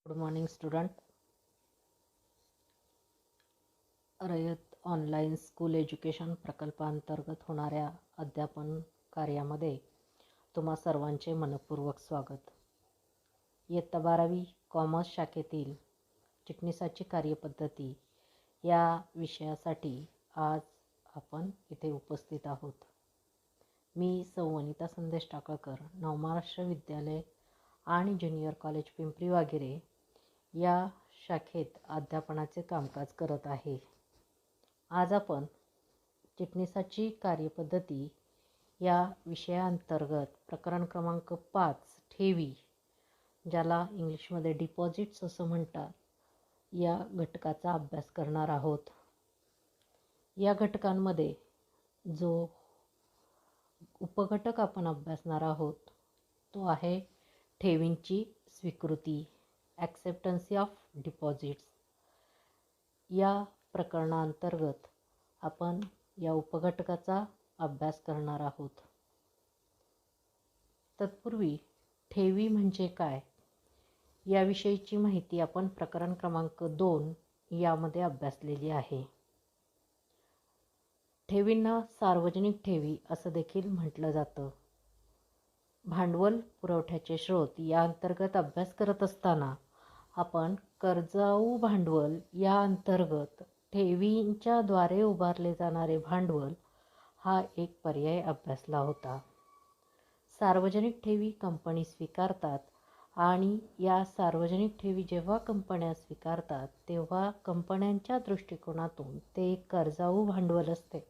Good morning student. Rayat online school education प्रकल्पांतर्गत होणाऱ्या अध्यापन कार्यामध्ये तुम्हा सर्वांचे मनपूर्वक स्वागत. इयत्ता 12वी कॉमर्स शाखेतील चिटणीसाची कार्यपद्धती या विषयासाठी आज आपण इथे उपस्थित आहोत. मी सौ वनिता संदेश टाकळकर, नवमहाराष्ट्र विद्यालय आणि ज्युनियर कॉलेज पिंपरी वगैरे या शाखेत अध्यापनाचे कामकाज करत आहे. आज आपण चिटणीसाची कार्यपद्धती या विषयाअंतर्गत प्रकरण क्रमांक 5 ठेवी, ज्याला इंग्लिशमध्ये डिपॉझिट्स असं म्हणतात, या घटकाचा अभ्यास करणार आहोत. या घटकांमध्ये जो उपघटक आपण अभ्यासणार आहोत तो आहे ठेवींची स्वीकृती, ॲक्सेप्टन्सी ऑफ डिपॉझिट्स. या प्रकरणाअंतर्गत आपण या उपघटकाचा अभ्यास करणार आहोत. तत्पूर्वी ठेवी म्हणजे काय याविषयीची माहिती आपण प्रकरण क्रमांक 2 यामध्ये अभ्यासलेली आहे. ठेवींना सार्वजनिक ठेवी असं देखील म्हटलं जातं. भांडवल पुरवठ्याचे स्रोत या अंतर्गत अभ्यास करत असताना आपण कर्जाऊ भांडवल या अंतर्गत ठेवींच्या द्वारे उभारले जाणारे भांडवल हा एक पर्याय अभ्यासला होता. सार्वजनिक ठेवी कंपनी स्वीकारतात आणि या सार्वजनिक ठेवी जेव्हा कंपन्या स्वीकारतात तेव्हा कंपन्यांच्या दृष्टिकोनातून ते एक कर्जाऊ भांडवल असते,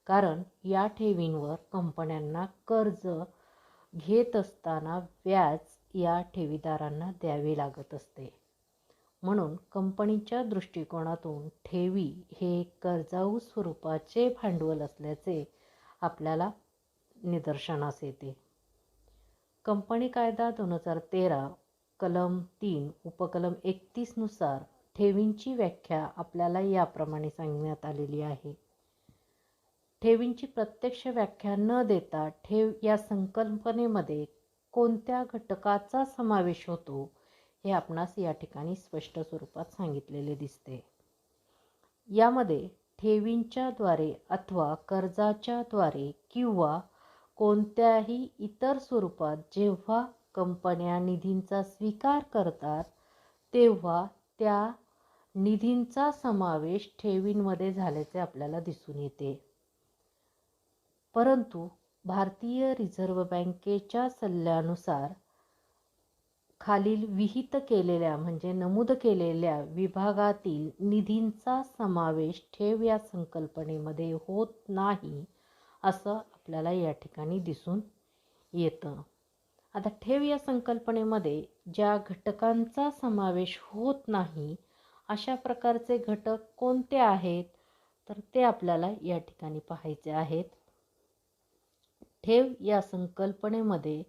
कारण या ठेवींवर कंपन्यांना कर्ज घेत असताना व्याज या ठेवीदारांना द्यावे लागत असते. म्हणून कंपनीच्या दृष्टिकोनातून ठेवी हे कर्जाऊ स्वरूपाचे भांडवल असल्याचे आपल्याला निदर्शनास येते. कंपनी कायदा 2013 कलम 3 उपकलम 31 नुसार ठेवींची व्याख्या आपल्याला याप्रमाणे सांगण्यात आलेली आहे. ठेवींची प्रत्यक्ष व्याख्या न देता ठेव या संकल्पनेमध्ये कोणत्या घटकाचा समावेश होतो हे आपणास या ठिकाणी स्पष्ट स्वरूपात सांगितलेले दिसते. यामध्ये ठेवींच्या द्वारे अथवा कर्जाच्या द्वारे किंवा कोणत्याही इतर स्वरूपात जेव्हा कंपन्या निधींचा स्वीकार करतात तेव्हा त्या निधींचा समावेश ठेवींमध्ये झाल्याचे आपल्याला दिसून येते. परंतु भारतीय रिझर्व्ह बँकेच्या सल्ल्यानुसार खालील विहित केलेल्या म्हणजे नमूद केलेल्या विभागातील निधींचा समावेश ठेव या संकल्पनेमध्ये होत नाही असं आपल्याला या ठिकाणी दिसून येतं. आता ठेव या संकल्पनेमध्ये ज्या घटकांचा समावेश होत नाही अशा प्रकारचे घटक कोणते आहेत तर ते आपल्याला या ठिकाणी पाहायचे आहेत. ठेव या संकल्पनेमध्ये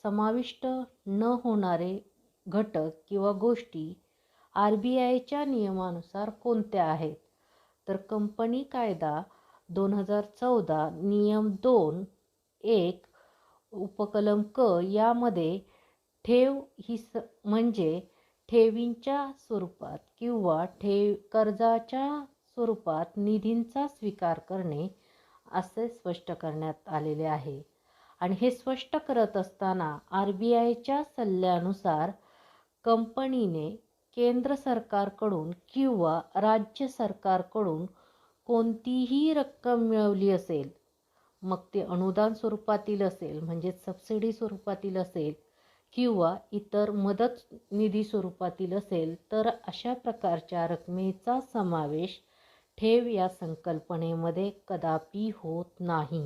समाविष्ट न होणारे घटक किंवा गोष्टी RBIच्या नियमानुसार कोणत्या आहेत तर कंपनी कायदा 2014 नियम 2(1) उपकलम क यामध्ये ठेव ही म्हणजे ठेवींच्या स्वरूपात किंवा कर्जाच्या स्वरूपात निधींचा स्वीकार करणे असे स्पष्ट करण्यात आलेले आहे. आणि हे स्पष्ट करत असताना RBIच्या सल्ल्यानुसार कंपनीने केंद्र सरकारकडून किंवा राज्य सरकारकडून कोणतीही रक्कम मिळवली असेल, मग ते अनुदान स्वरूपातील असेल म्हणजे सबसिडी स्वरूपातील असेल किंवा इतर मदत निधी स्वरूपातील असेल तर अशा प्रकारच्या रकमेचा समावेश ठेव या संकल्पनेमध्ये कदापि होत नाही.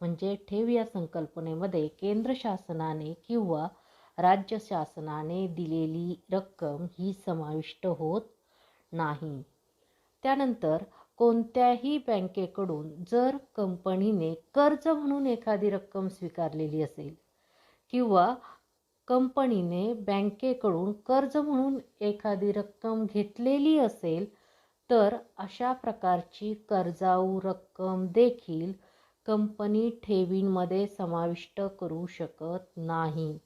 म्हणजे ठेव या संकल्पनेमध्ये केंद्र शासनाने किंवा राज्य शासनाने दिलेली रक्कम ही समाविष्ट होत नाही. त्यानंतर कोणत्याही बँकेकडून जर कंपनीने कर्ज म्हणून एखादी रक्कम स्वीकारलेली असेल किंवा कंपनीने बँकेकडून कर्ज म्हणून एखादी रक्कम घेतलेली असेल तर अशा प्रकारची कर्जाऊ रक्कम देखील कंपनी ठेवींमध्ये समाविष्ट करू शकत नाही.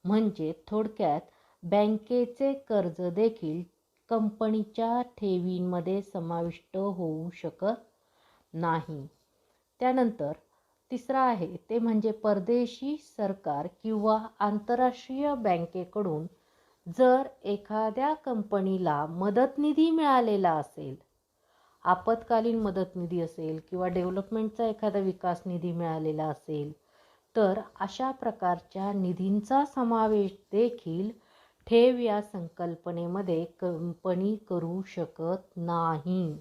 म्हणजे थोडक्यात बँकेचे कर्ज देखील कंपनीच्या ठेवींमध्ये समाविष्ट होऊ शकत नाही. त्यानंतर तिसरा आहे ते म्हणजे परदेशी सरकार किंवा आंतरराष्ट्रीय बँकेकडून जर एखाद्या कंपनीला मदत निधी मिळालेला असेल, आपत्कालीन मदत निधी असेल किंवा डेव्हलपमेंटचा एखादा विकास निधी मिळालेला असेल, तर अशा प्रकारच्या निधींचा समावेश देखील ठेव या संकल्पनेमध्ये कंपनी करू शकत नाही.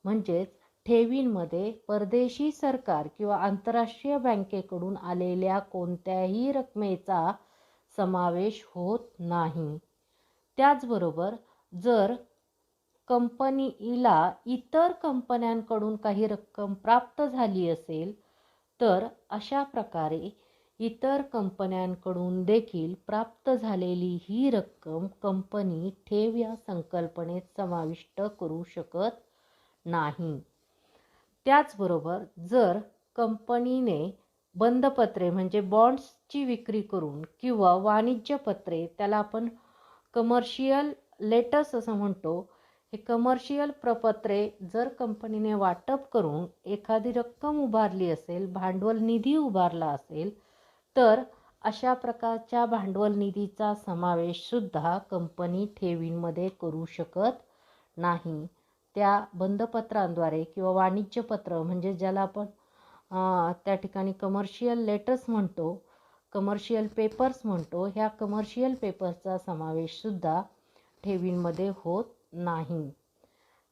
म्हणजेच ठेवींमध्ये परदेशी सरकार किंवा आंतरराष्ट्रीय बँकेकडून आलेल्या कोणत्याही रकमेचा समावेश होत नाही. त्याचबरोबर जर कंपनीला इतर कंपन्यांकडून काही रक्कम प्राप्त झाली असेल, तर अशा प्रकारे इतर कंपन्यांकडून देखील प्राप्त झालेली ही रक्कम कंपनी ठेव या संकल्पनेत समाविष्ट करू शकत नाही. त्याचबरोबर जर कंपनीने बंधपत्रे म्हणजे बॉन्ड्सची विक्री करून किंवा वाणिज्य पत्रे, त्याला आपण कमर्शियल लेटर्स असं म्हणतो, हे कमर्शियल प्रपत्रे जर कंपनीने वाटप करून एखादी रक्कम उभारली असेल, भांडवल निधी उभारला असेल, तर अशा प्रकारच्या भांडवल निधीचा समावेश सुद्धा कंपनी ठेवींमध्ये करू शकत नाही. त्या बंधपत्रांद्वारे किंवा वाणिज्य पत्र म्हणजे ज्याला आपण त्या ठिकाणी कमर्शियल लेटर्स म्हणतो, कमर्शियल पेपर्स म्हणतो, ह्या कमर्शियल पेपर्सचा समावेश सुद्धा ठेवींमध्ये होत नाही.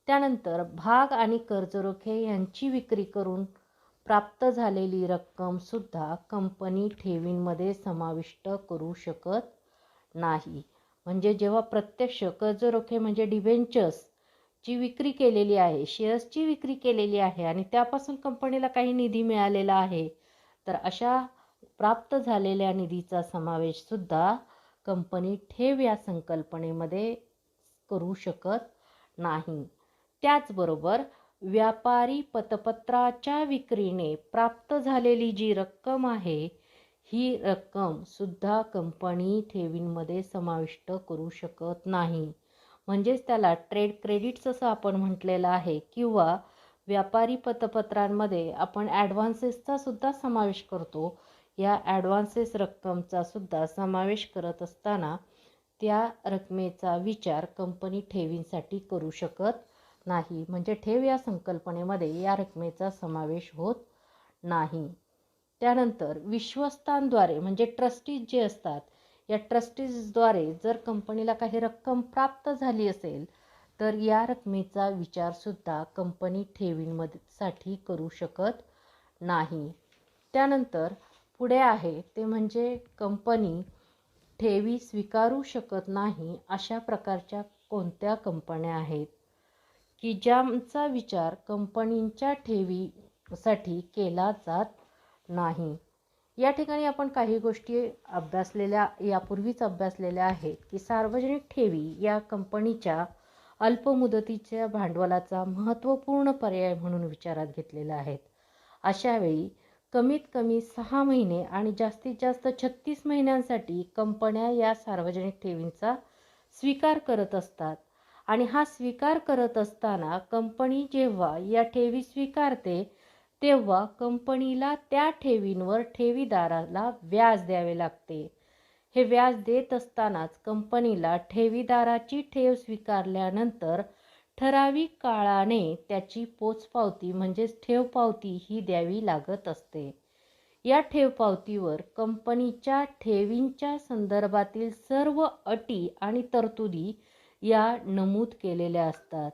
त्यानंतर भाग आणि कर्जरोखे यांची विक्री करून प्राप्त झालेली रक्कम सुद्धा कंपनी ठेवींमध्ये समाविष्ट करू शकत नाही. म्हणजे जेव्हा प्रत्यक्ष कर्जरोखे म्हणजे डिबेंचर्सची विक्री केलेली आहे, शेअर्सची विक्री केलेली आहे आणि त्यापासून कंपनीला काही निधी मिळालेला आहे, तर अशा प्राप्त झालेल्या निधीचा समावेश सुद्धा कंपनी ठेव या संकल्पनेमध्ये करू शकत नाही. त्याचबरोबर व्यापारी पतपत्राच्या विक्रीने प्राप्त झालेली जी रक्कम आहे, ही रक्कम सुद्धा कंपनी ठेवींमध्ये समाविष्ट करू शकत नाही. म्हणजेच त्याला ट्रेड क्रेडिट्स असं आपण म्हटलेलं आहे किंवा व्यापारी पतपत्रांमध्ये आपण ॲडव्हान्सेसचा सुद्धा समावेश करतो. या ॲडव्हान्सेस रक्कमचा सुद्धा समावेश करत असताना त्या रकमेचा विचार कंपनी ठेवींसाठी करू शकत नाही. म्हणजे ठेव या संकल्पनेमध्ये या रकमेचा समावेश होत नाही. त्यानंतर विश्वस्तांद्वारे म्हणजे ट्रस्टीज जे असतात, या ट्रस्टीजद्वारे जर कंपनीला काही रक्कम प्राप्त झाली असेल, तर या रकमेचा विचार सुद्धा कंपनी ठेवींसाठी करू शकत नाही. त्यानंतर पुढे आहे ते म्हणजे कंपनी ठेवी स्वीकारू शकत नाही अशा प्रकारच्या कोणत्या कंपन्या आहेत की ज्यांचा विचार कंपनीच्या ठेवीसाठी केला जात नाही. या ठिकाणी आपण काही गोष्टी यापूर्वीच अभ्यासलेल्या आहेत की सार्वजनिक ठेवी या कंपनीच्या अल्पमुदतीच्या भांडवलाचा महत्त्वपूर्ण पर्याय म्हणून विचारात घेतलेल्या आहेत. अशावेळी कमीत कमी 6 महिने आणि जास्तीत जास्त 36 महिन्यांसाठी कंपन्या या सार्वजनिक ठेवींचा स्वीकार करत असतात. आणि हा स्वीकार करत असताना कंपनी जेव्हा या ठेवी स्वीकारते, तेव्हा कंपनीला त्या ठेवींवर ठेवीदाराला व्याज द्यावे लागते. हे व्याज देत असतानाच कंपनीला ठेवीदाराची ठेव स्वीकारल्यानंतर ठराविक काळाने त्याची पोचपावती म्हणजेच ठेवपावती ही द्यावी लागत असते. या ठेवपावतीवर कंपनीच्या ठेवींच्या संदर्भातील सर्व अटी आणि तरतुदी या नमूद केलेल्या असतात.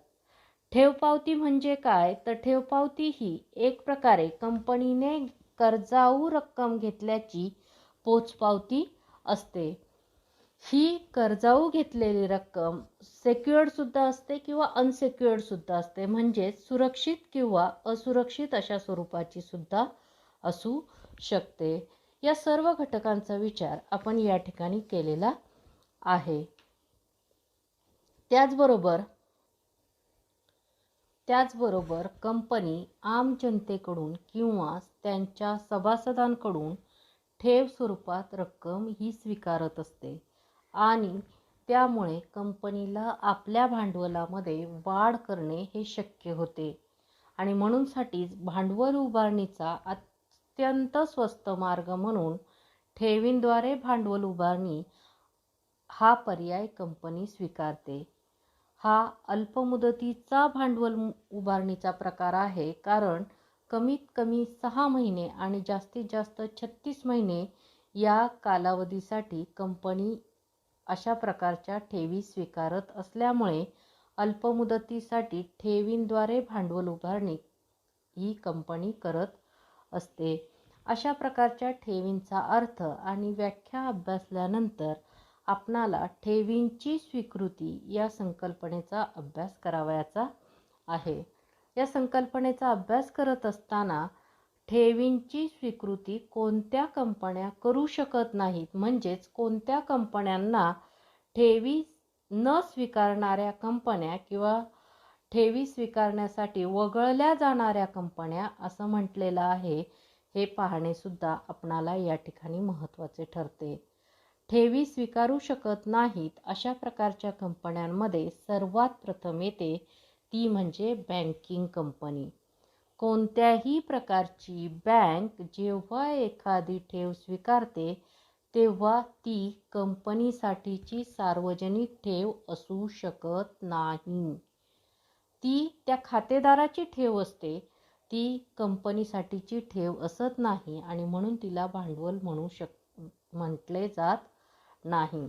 ठेवपावती म्हणजे काय, तर ठेवपावती ही एक प्रकारे कंपनीने कर्जाऊ रक्कम घेतल्याची पोचपावती असते. ही कर्जाऊ घेतलेली रक्कम सेक्युअर्ड सुद्धा असते किंवा अनसेक्युअर्ड सुद्धा असते. म्हणजे सुरक्षित किंवा असुरक्षित अशा स्वरूपाची सुद्धा असू शकते. या सर्व घटकांचा विचार आपण या ठिकाणी केलेला आहे. त्याचबरोबर कंपनी आम जनतेकडून किंवा त्यांच्या सभासदांकडून ठेव स्वरूपात रक्कम ही स्वीकारत असते आणि त्यामुळे कंपनीला आपल्या भांडवलामध्ये वाढ करणे हे शक्य होते आणि म्हणूनसाठीच भांडवल उभारणीचा अत्यंत स्वस्त मार्ग म्हणून ठेवींद्वारे भांडवल उभारणी हा पर्याय कंपनी स्वीकारते. हा अल्पमुदतीचा भांडवल उभारणीचा प्रकार आहे, कारण कमीत कमी 6 महिने आणि जास्तीत जास्त 36 महिने या कालावधीसाठी कंपनी अशा प्रकारच्या ठेवी स्वीकारत असल्यामुळे अल्पमुदतीसाठी ठेवींद्वारे भांडवल उभारणी ही कंपनी करत असते. अशा प्रकारच्या ठेवींचा अर्थ आणि व्याख्या अभ्यासल्यानंतर आपणाला ठेवींची स्वीकृती या संकल्पनेचा अभ्यास करावयाचा आहे. या संकल्पनेचा अभ्यास करत असताना ठेवींची स्वीकृती कोणत्या कंपन्या करू शकत नाहीत, म्हणजेच कोणत्या कंपन्यांना ठेवी न स्वीकारणाऱ्या कंपन्या किंवा ठेवी स्वीकारण्यासाठी वगळल्या जाणाऱ्या कंपन्या असं म्हटलेलं आहे, हे पाहणे सुद्धा आपणाला या ठिकाणी महत्त्वाचे ठरते. ठेवी स्वीकारू शकत नाहीत अशा प्रकारच्या कंपन्यांमध्ये सर्वात प्रथम येते ती म्हणजे बँकिंग कंपनी. कोणत्याही प्रकारची बँक जेव्हा एखादी ठेव स्वीकारते तेव्हा ती कंपनीसाठीची सार्वजनिक ठेव असू शकत नाही. ती त्या खातेदाराची ठेव असते, ती कंपनीसाठीची ठेव असत नाही आणि म्हणून तिला भांडवल म्हटले जात नाही.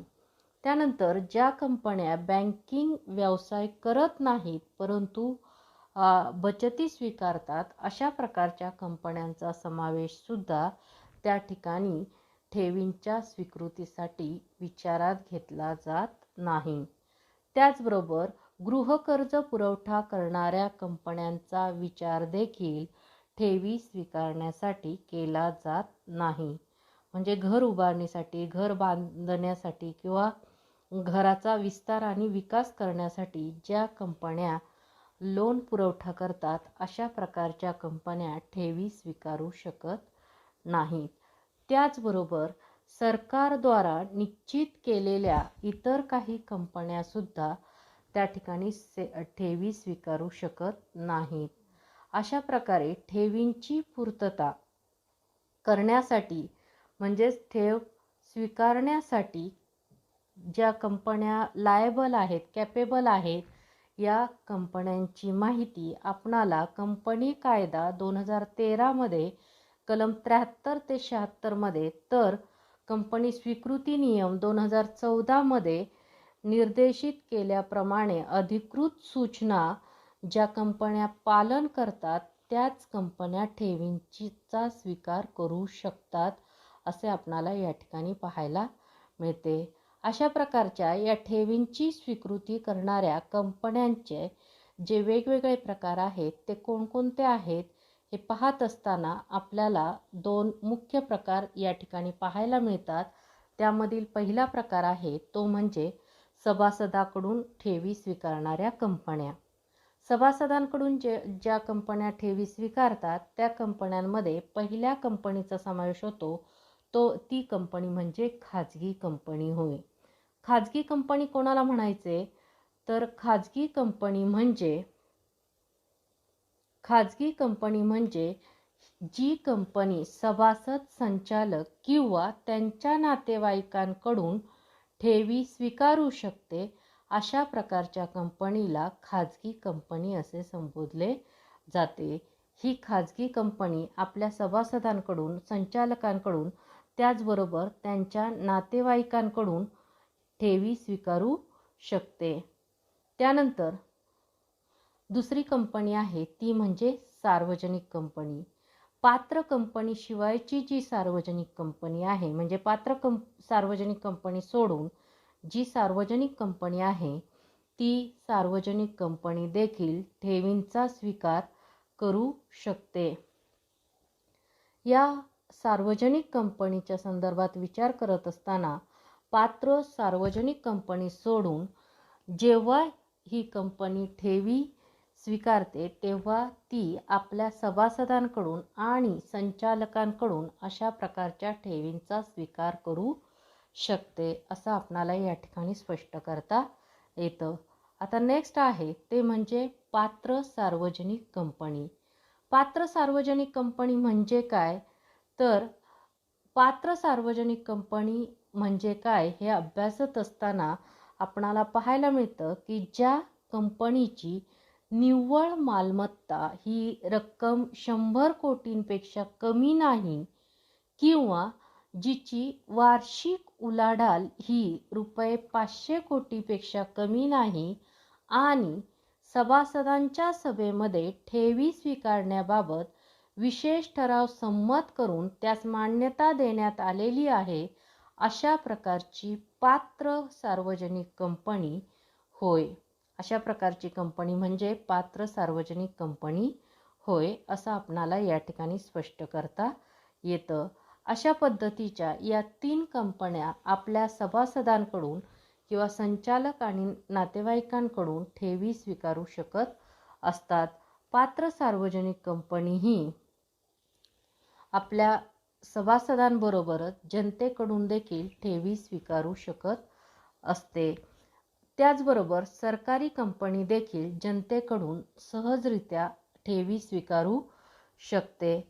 त्यानंतर ज्या कंपन्या बँकिंग व्यवसाय करत नाहीत परंतु बचती स्वीकारतात अशा प्रकारच्या कंपन्यांचा समावेश सुद्धा त्या ठिकाणी ठेवींच्या स्वीकृतीसाठी विचारात घेतला जात नाही. त्याचबरोबर गृहकर्ज पुरवठा करणाऱ्या कंपन्यांचा विचार देखील ठेवी स्वीकारण्यासाठी केला जात नाही. म्हणजे घर उभारणीसाठी, घर बांधण्यासाठी किंवा घराचा विस्तार आणि विकास करण्यासाठी ज्या कंपन्या लोन पुरवठा करतात अशा प्रकारच्या कंपन्या ठेवी स्वीकारू शकत नाहीत. त्याचबरोबर सरकारद्वारा निश्चित केलेल्या इतर काही कंपन्या सुद्धा त्या ठिकाणी ठेवी स्वीकारू शकत नाहीत. अशा प्रकारे ठेवींची पूर्तता करण्यासाठी म्हणजेच ठेव स्वीकारण्यासाठी ज्या कंपन्या लायबल आहेत, कॅपेबल आहेत, या कंपन्यांची माहिती आपणाला कंपनी कायदा 2013 मध्ये कलम 73 ते 76 मध्ये तर कंपनी स्वीकृती नियम 2014 मध्ये निर्देशित केल्याप्रमाणे अधिकृत सूचना ज्या कंपन्या पालन करतात त्याच कंपन्या ठेवींचा स्वीकार करू शकतात असे आपणाला या ठिकाणी पाहायला मिळते. अशा प्रकारच्या या ठेवींची स्वीकृती करणाऱ्या कंपन्यांचे जे वेगवेगळे प्रकार आहेत ते कोणकोणते आहेत हे पाहत असताना आपल्याला 2 मुख्य प्रकार या ठिकाणी पाहायला मिळतात. त्यामधील पहिला प्रकार आहे तो म्हणजे सभासदाकडून ठेवी स्वीकारणाऱ्या कंपन्या. सभासदांकडून ज्या कंपन्या ठेवी स्वीकारतात त्या कंपन्यांमध्ये पहिल्या कंपनीचा समावेश होतो ती कंपनी म्हणजे खाजगी कंपनी होय. खाजगी कंपनी कोणाला म्हणायचे तर खाजगी कंपनी म्हणजे जी कंपनी सभासद, संचालक किंवा त्यांच्या नातेवाईकांकडून ठेवी स्वीकारू शकते अशा प्रकारच्या कंपनीला खाजगी कंपनी असे संबोधले जाते. ही खाजगी कंपनी आपल्या सभासदांकडून, संचालकांकडून त्याचबरोबर त्यांच्या नातेवाईकांकडून ठेवी स्वीकारू शकते. त्यानंतर दुसरी कंपनी आहे ती म्हणजे सार्वजनिक कंपनी. पात्र कंपनी शिवायची जी सार्वजनिक कंपनी आहे म्हणजे सार्वजनिक कंपनी सोडून जी सार्वजनिक कंपनी आहे ती सार्वजनिक कंपनी देखील ठेवींचा स्वीकार करू शकते. या सार्वजनिक कंपनीच्या संदर्भात विचार करत असताना पात्र सार्वजनिक कंपनी सोडून जेव्हा ही कंपनी ठेवी स्वीकारते तेव्हा ती आपल्या सभासदांकडून आणि संचालकांकडून अशा प्रकारच्या ठेवींचा स्वीकार करू शकते असं आपणाला या ठिकाणी स्पष्ट करता येतं. आता नेक्स्ट आहे ते म्हणजे पात्र सार्वजनिक कंपनी. पात्र सार्वजनिक कंपनी म्हणजे काय, तर पात्र सार्वजनिक कंपनी म्हणजे काय हे अभ्यासत असताना आपणाला पाहायला मिळतं की ज्या कंपनीची निव्वळ मालमत्ता ही रक्कम 100 कोटींपेक्षा कमी नाही किंवा जिची वार्षिक उलाढाल ही रुपये 500 कोटीपेक्षा कमी नाही आणि सभासदांच्या सभेमध्ये ठेवी स्वीकारण्याबाबत विशेष ठराव संमत करून त्यास मान्यता देण्यात आलेली आहे, अशा प्रकारची पात्र सार्वजनिक कंपनी होय. अशा प्रकारची कंपनी म्हणजे पात्र सार्वजनिक कंपनी होय असं आपणाला या ठिकाणी स्पष्ट करता येतं. अशा पद्धतीच्या या 3 कंपन्या आपल्या सभासदांकडून किंवा संचालक आणि नातेवाईकांकडून ठेवी स्वीकारू शकत असतात. पात्र सार्वजनिक कंपनी ही आपल्या सभासदांबरोबरच जनतेकडून देखील ठेवी स्वीकारू शकत असते. त्याचबरोबर सरकारी कंपनी देखील जनतेकडून सहजरित्या ठेवी स्वीकारू शकते.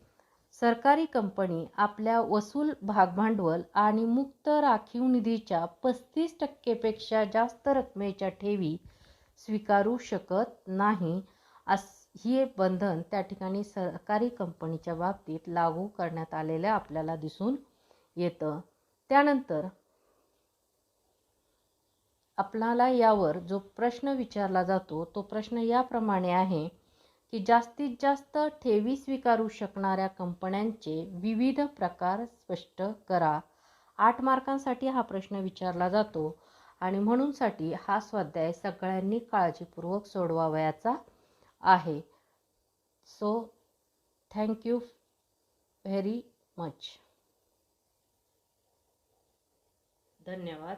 सरकारी कंपनी आपल्या वसूल भागभांडवल आणि मुक्त राखीव निधीच्या 35% जास्त रकमेच्या ठेवी स्वीकारू शकत नाही. हे बंधन त्या ठिकाणी सरकारी कंपनीच्या बाबतीत लागू करण्यात आलेले आपल्याला दिसून येतं. त्यानंतर आपल्याला यावर जो प्रश्न विचारला जातो तो प्रश्न याप्रमाणे आहे की जास्तीत जास्त ठेवी स्वीकारू शकणाऱ्या कंपन्यांचे विविध प्रकार स्पष्ट करा. 8 मार्कांसाठी हा प्रश्न विचारला जातो आणि म्हणूनसाठी हा स्वाध्याय सगळ्यांनी काळजीपूर्वक सोडवावयाचा आहे. So thank you very much. धन्यवाद.